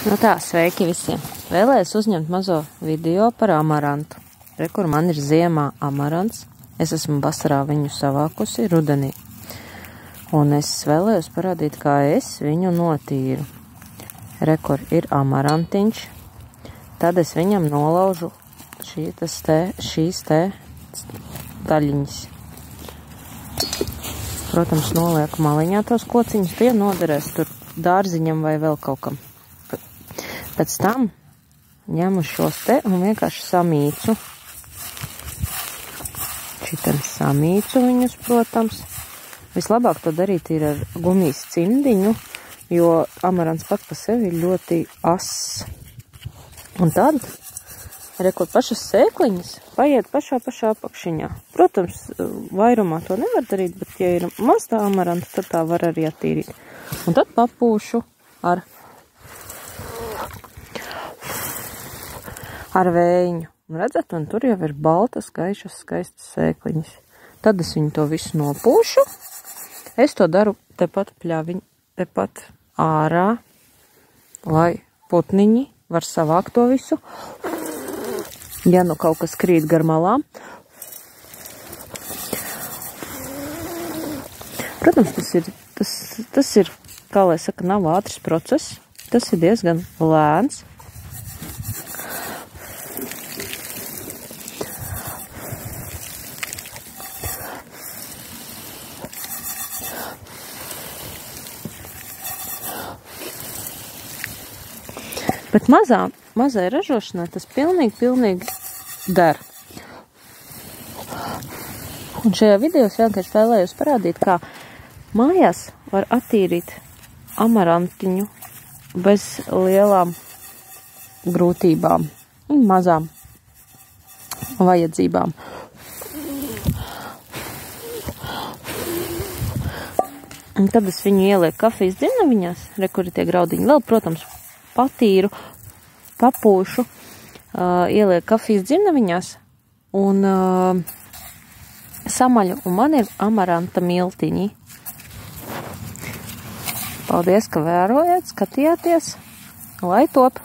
Nu tā, sveiki visiem! Vēlējos uzņemt mazo video par amarantu. Re, kur man ir ziemā amarants. Es esmu vasarā viņu savākusi rudenī. Un es vēlējos parādīt, kā es viņu notīru. Re, kur ir amarantiņš. Tad es viņam nolaužu šīs te daļiņas. Protams, nolieku maliņā tos kociņus. Tie noderēs tur dārziņam vai vēl kaut kam. Pēc tam ņemu šos te un vienkārši samīcu. Šitam samīcu viņus, protams. Vislabāk to darīt ir ar gumijas cimdiņu, jo amarants pats pa sevi ir ļoti ass. Un tad, rekot pašas sēkliņas, paiet pašā apakšiņā. Protams, vairumā to nevar darīt, bet ja ir maz tā amaranta, tad tā var arī attīrīt. Un tad papūšu ar vējiņu. Un redzat, un tur jau ir baltas, gaišas, skaistas sēkliņas. Tad es viņu to visu nopūšu. Es to daru tepat pļaviņu, tepat ārā, lai putniņi var savākt to visu. Ja nu kaut kas krīt gar malām. Protams, tas ir, kā lai saka, nav ātrs process. Tas ir diezgan lēns. Bet mazai ražošanai tas pilnīgi der. Un šajā video es vienkārši vēlējos parādīt, kā mājās var attīrīt amarantiņu bez lielām grūtībām un mazām vajadzībām. Un tad es viņu ielieku kafijas dzirnaviņās, re, kur ir tie graudiņi. Vēl, protams, patīru, papūšu, ielieku kafijas dzirnaviņās un samaļu. Un man ir amaranta miltiņi. Paldies, ka vērojat, skatījāties. Lai top!